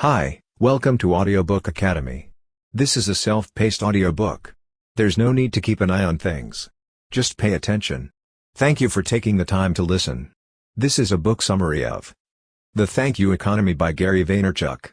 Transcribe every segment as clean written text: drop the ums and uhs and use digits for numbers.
Hi, welcome to Audiobook Academy. This is a self-paced audiobook. There's no need to keep an eye on things. Just pay attention. Thank you for taking the time to listen. This is a book summary of The Thank You Economy by Gary Vaynerchuck.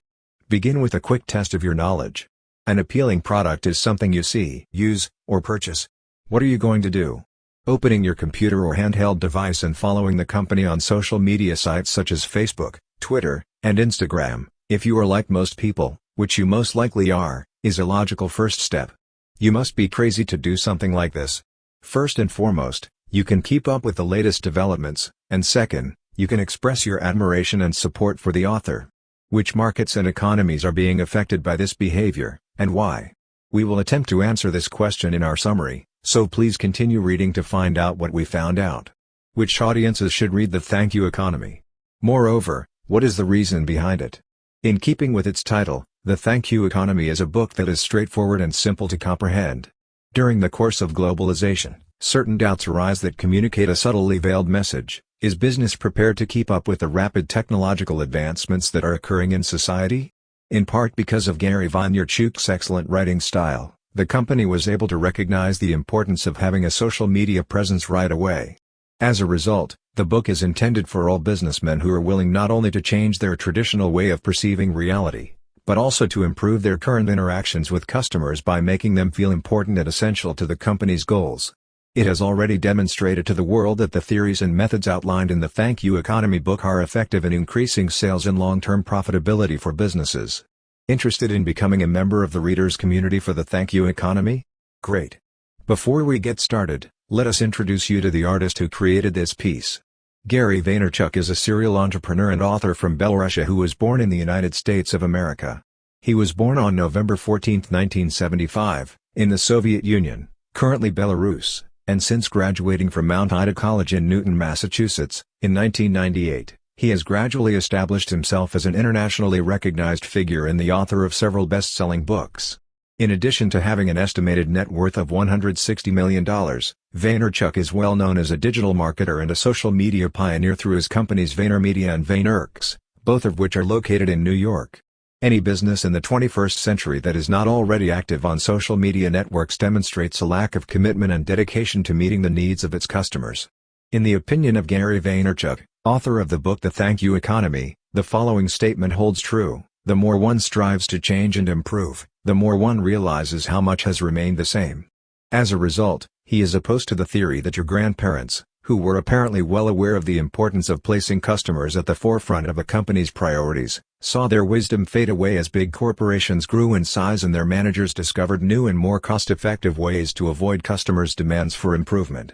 Begin with a quick test of your knowledge. An appealing product is something you see, use, or purchase. What are you going to do? Opening your computer or handheld device and following the company on social media sites such as Facebook, Twitter, and Instagram, if you are like most people, which you most likely are, is a logical first step. You must be crazy to do something like this. First and foremost, you can keep up with the latest developments, and second, you can express your admiration and support for the author. Which markets and economies are being affected by this behavior, and why? We will attempt to answer this question in our summary, so please continue reading to find out what we found out. Which audiences should read The Thank You Economy? Moreover, what is the reason behind it? In keeping with its title, The Thank You Economy is a book that is straightforward and simple to comprehend. During the course of globalization, certain doubts arise that communicate a subtly veiled message. Is business prepared to keep up with the rapid technological advancements that are occurring in society? In part because of Gary Vaynerchuck's excellent writing style, the company was able to recognize the importance of having a social media presence right away. As a result, the book is intended for all businessmen who are willing not only to change their traditional way of perceiving reality, but also to improve their current interactions with customers by making them feel important and essential to the company's goals. It has already demonstrated to the world that the theories and methods outlined in the Thank You Economy book are effective in increasing sales and long-term profitability for businesses. Interested in becoming a member of the readers' community for the Thank You Economy? Great! Before we get started, let us introduce you to the artist who created this piece. Gary Vaynerchuck is a serial entrepreneur and author from Belarus who was born in the United States of America. He was born on November 14, 1975, in the Soviet Union, currently Belarus, and since graduating from Mount Ida College in Newton, Massachusetts, in 1998, he has gradually established himself as an internationally recognized figure and the author of several best-selling books. In addition to having an estimated net worth of $160 million, Vaynerchuck is well known as a digital marketer and a social media pioneer through his companies VaynerMedia and Vaynerchuck, both of which are located in New York. Any business in the 21st century that is not already active on social media networks demonstrates a lack of commitment and dedication to meeting the needs of its customers. In the opinion of Gary Vaynerchuck, author of the book The Thank You Economy, the following statement holds true: the more one strives to change and improve, the more one realizes how much has remained the same. As a result, he is opposed to the theory that your grandparents, who were apparently well aware of the importance of placing customers at the forefront of a company's priorities, saw their wisdom fade away as big corporations grew in size and their managers discovered new and more cost-effective ways to avoid customers' demands for improvement.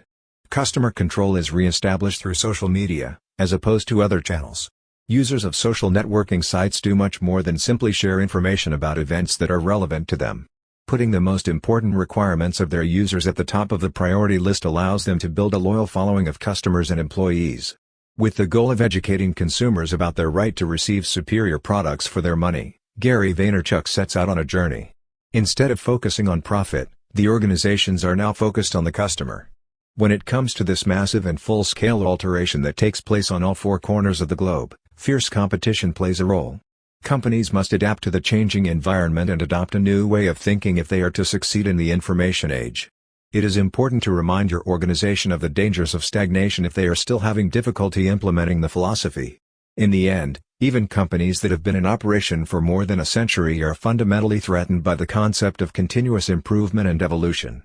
Customer control is re-established through social media, as opposed to other channels. Users of social networking sites do much more than simply share information about events that are relevant to them. Putting the most important requirements of their users at the top of the priority list allows them to build a loyal following of customers and employees. With the goal of educating consumers about their right to receive superior products for their money, Gary Vaynerchuck sets out on a journey. Instead of focusing on profit, the organizations are now focused on the customer. When it comes to this massive and full-scale alteration that takes place on all four corners of the globe, fierce competition plays a role. Companies must adapt to the changing environment and adopt a new way of thinking if they are to succeed in the information age. It is important to remind your organization of the dangers of stagnation if they are still having difficulty implementing the philosophy. In the end, even companies that have been in operation for more than a century are fundamentally threatened by the concept of continuous improvement and evolution.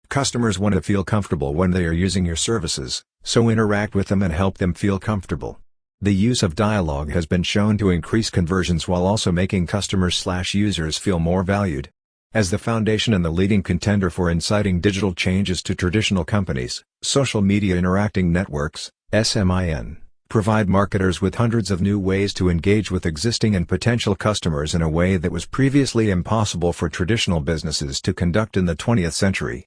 Customers want to feel comfortable when they are using your services, so interact with them and help them feel comfortable. The use of dialogue has been shown to increase conversions while also making customers/users feel more valued. As the foundation and the leading contender for inciting digital changes to traditional companies, social media interacting networks, SMIN, provide marketers with hundreds of new ways to engage with existing and potential customers in a way that was previously impossible for traditional businesses to conduct in the 20th century.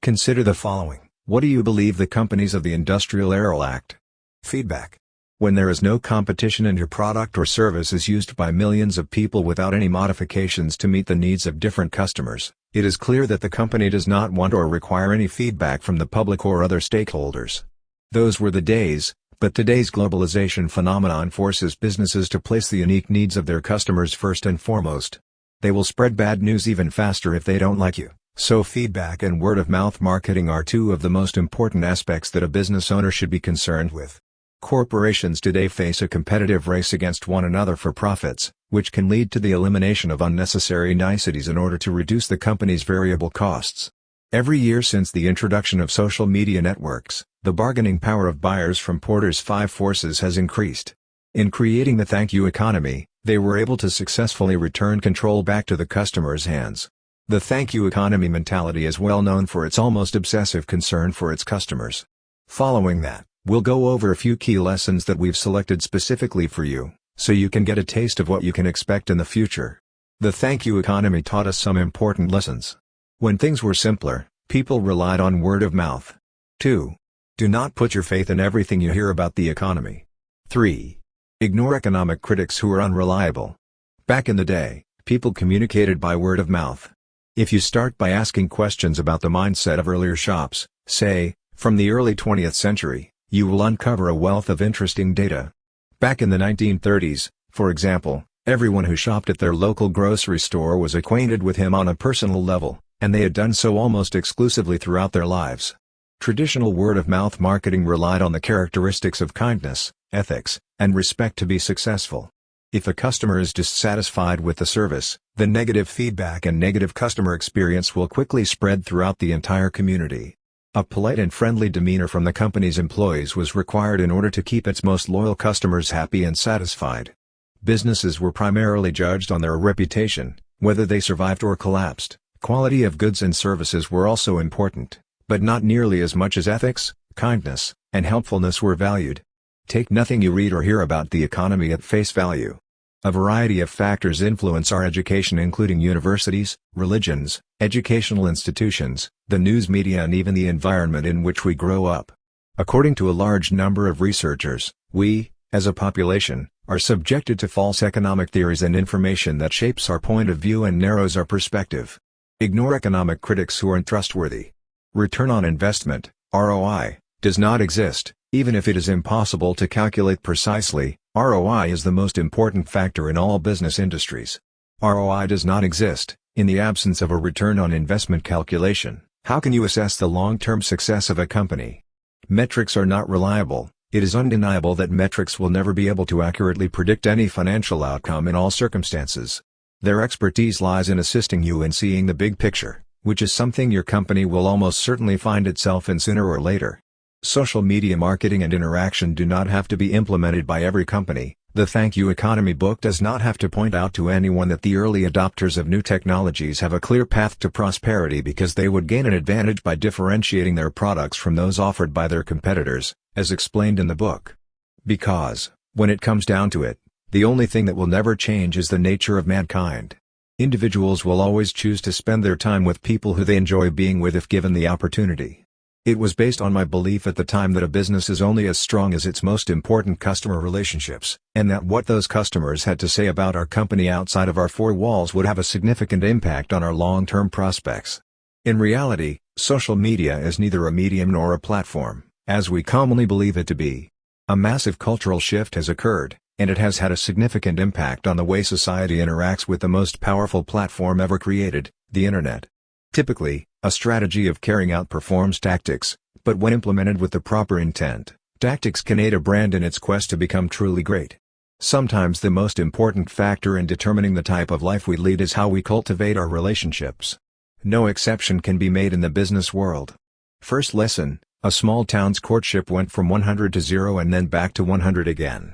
Consider the following: what do you believe the companies of the industrial era lacked? Feedback. When there is no competition and your product or service is used by millions of people without any modifications to meet the needs of different customers, it is clear that the company does not want or require any feedback from the public or other stakeholders. Those were the days. But today's globalization phenomenon forces businesses to place the unique needs of their customers first and foremost. They will spread bad news even faster if they don't like you, so feedback and word-of-mouth marketing are two of the most important aspects that a business owner should be concerned with. Corporations today face a competitive race against one another for profits, which can lead to the elimination of unnecessary niceties in order to reduce the company's variable costs. Every year since the introduction of social media networks, the bargaining power of buyers from Porter's 5 forces has increased. In creating the thank you economy, they were able to successfully return control back to the customer's hands. The thank you economy mentality is well known for its almost obsessive concern for its customers. Following that, we'll go over a few key lessons that we've selected specifically for you, so you can get a taste of what you can expect in the future. The thank you economy taught us some important lessons. When things were simpler, people relied on word of mouth. 2. Do not put your faith in everything you hear about the economy. 3. Ignore economic critics who are unreliable. Back in the day, people communicated by word of mouth. If you start by asking questions about the mindset of earlier shops, say, from the early 20th century, you will uncover a wealth of interesting data. Back in the 1930s, for example, everyone who shopped at their local grocery store was acquainted with him on a personal level, and they had done so almost exclusively throughout their lives. Traditional word-of-mouth marketing relied on the characteristics of kindness, ethics, and respect to be successful. If a customer is dissatisfied with the service, the negative feedback and negative customer experience will quickly spread throughout the entire community. A polite and friendly demeanor from the company's employees was required in order to keep its most loyal customers happy and satisfied. Businesses were primarily judged on their reputation, whether they survived or collapsed. Quality of goods and services were also important, but not nearly as much as ethics, kindness, and helpfulness were valued. Take nothing you read or hear about the economy at face value. A variety of factors influence our education, including universities, religions, educational institutions, the news media, and even the environment in which we grow up. According to a large number of researchers, we, as a population, are subjected to false economic theories and information that shapes our point of view and narrows our perspective. Ignore economic critics who aren't trustworthy. Return on investment, ROI, does not exist, even if it is impossible to calculate precisely. ROI is the most important factor in all business industries. ROI does not exist. In the absence of a return on investment calculation, how can you assess the long-term success of a company? Metrics are not reliable. It is undeniable that metrics will never be able to accurately predict any financial outcome in all circumstances. Their expertise lies in assisting you in seeing the big picture, which is something your company will almost certainly find itself in sooner or later. Social media marketing and interaction do not have to be implemented by every company. The Thank You Economy book does not have to point out to anyone that the early adopters of new technologies have a clear path to prosperity because they would gain an advantage by differentiating their products from those offered by their competitors, as explained in the book. Because, when it comes down to it, the only thing that will never change is the nature of mankind. Individuals will always choose to spend their time with people who they enjoy being with if given the opportunity. It was based on my belief at the time that a business is only as strong as its most important customer relationships, and that what those customers had to say about our company outside of our 4 walls would have a significant impact on our long-term prospects. In reality, social media is neither a medium nor a platform, as we commonly believe it to be. A massive cultural shift has occurred, and it has had a significant impact on the way society interacts with the most powerful platform ever created, the Internet. Typically, a strategy of carrying out performs tactics, but when implemented with the proper intent, tactics can aid a brand in its quest to become truly great. Sometimes the most important factor in determining the type of life we lead is how we cultivate our relationships. No exception can be made in the business world. First lesson: a small town's courtship went from 100 to 0 and then back to 100 again.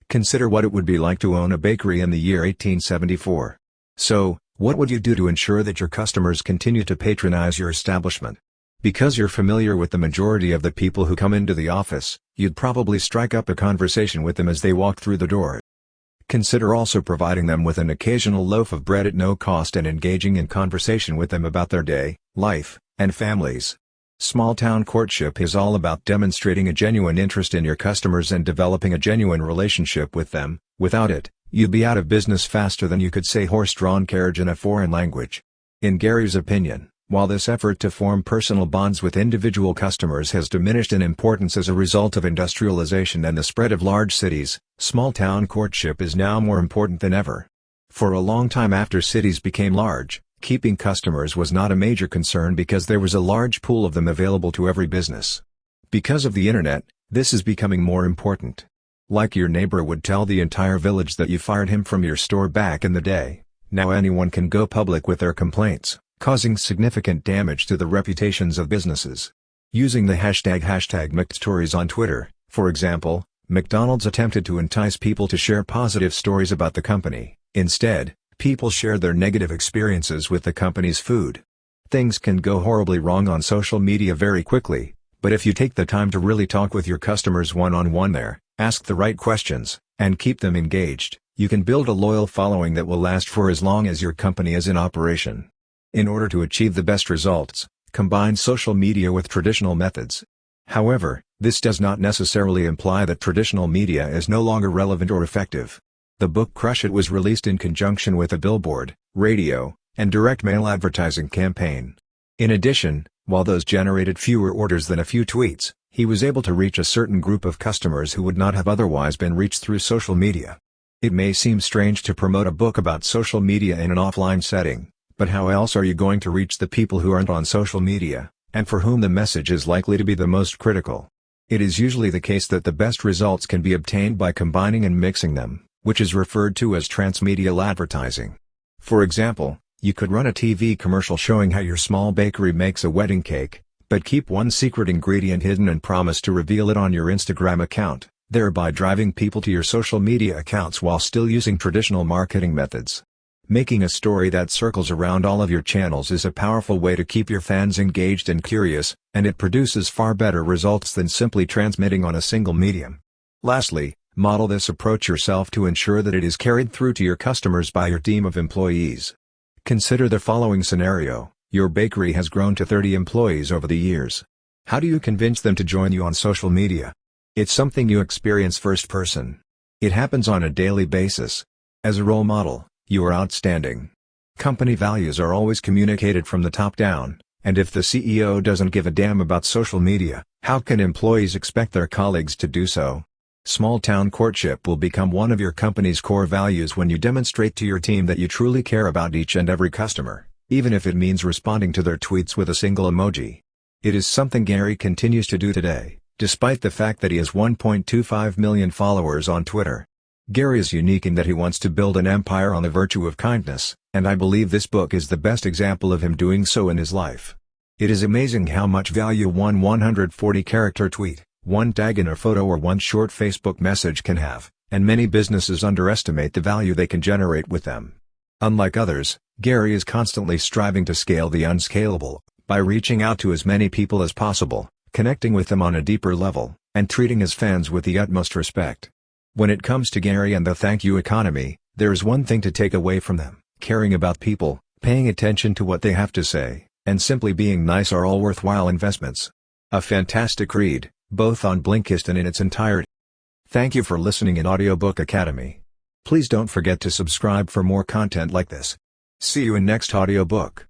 Consider what it would be like to own a bakery in the year 1874. So, what would you do to ensure that your customers continue to patronize your establishment? Because you're familiar with the majority of the people who come into the office, you'd probably strike up a conversation with them as they walk through the door. Consider also providing them with an occasional loaf of bread at no cost and engaging in conversation with them about their day, life, and families. Small-town courtship is all about demonstrating a genuine interest in your customers and developing a genuine relationship with them. Without it, you'd be out of business faster than you could say horse-drawn carriage in a foreign language. In Gary's opinion, While this effort to form personal bonds with individual customers has diminished in importance as a result of industrialization and the spread of large cities, small-town courtship is now more important than ever. For a long time after cities became large, keeping customers was not a major concern because there was a large pool of them available to every business. Because of the internet, this is becoming more important. Like your neighbor would tell the entire village that you fired him from your store back in the day, now anyone can go public with their complaints, causing significant damage to the reputations of businesses. Using the hashtag #McStories on Twitter, for example, McDonald's attempted to entice people to share positive stories about the company. Instead, people shared their negative experiences with the company's food. Things can go horribly wrong on social media very quickly, but if you take the time to really talk with your customers one-on-one there, ask the right questions, and keep them engaged, you can build a loyal following that will last for as long as your company is in operation. In order to achieve the best results, combine social media with traditional methods. However, this does not necessarily imply that traditional media is no longer relevant or effective. The book Crush It was released in conjunction with a billboard, radio, and direct mail advertising campaign. In addition, while those generated fewer orders than a few tweets, he was able to reach a certain group of customers who would not have otherwise been reached through social media. It may seem strange to promote a book about social media in an offline setting, but how else are you going to reach the people who aren't on social media, and for whom the message is likely to be the most critical? It is usually the case that the best results can be obtained by combining and mixing them, which is referred to as transmedial advertising. For example, you could run a TV commercial showing how your small bakery makes a wedding cake, but keep one secret ingredient hidden and promise to reveal it on your Instagram account, thereby driving people to your social media accounts while still using traditional marketing methods. Making a story that circles around all of your channels is a powerful way to keep your fans engaged and curious, and it produces far better results than simply transmitting on a single medium. Lastly, model this approach yourself to ensure that it is carried through to your customers by your team of employees. Consider the following scenario: your bakery has grown to 30 employees over the years. How do you convince them to join you on social media? It's something you experience first person. It happens on a daily basis. As a role model, you are outstanding. Company values are always communicated from the top down, and if the CEO doesn't give a damn about social media, how can employees expect their colleagues to do so? Small-town courtship will become one of your company's core values when you demonstrate to your team that you truly care about each and every customer, even if it means responding to their tweets with a single emoji. It is something Gary continues to do today, despite the fact that he has 1.25 million followers on Twitter. Gary is unique in that he wants to build an empire on the virtue of kindness, and I believe this book is the best example of him doing so in his life. It is amazing how much value one 140-character tweet, one tag in a photo or one short Facebook message can have, and many businesses underestimate the value they can generate with them. Unlike others, Gary is constantly striving to scale the unscalable, by reaching out to as many people as possible, connecting with them on a deeper level, and treating his fans with the utmost respect. When it comes to Gary and the thank you economy, there is one thing to take away from them: caring about people, paying attention to what they have to say, and simply being nice are all worthwhile investments. A fantastic read, both on Blinkist and in its entirety. Thank you for listening in Audiobook Academy. Please don't forget to subscribe for more content like this. See you in next audiobook.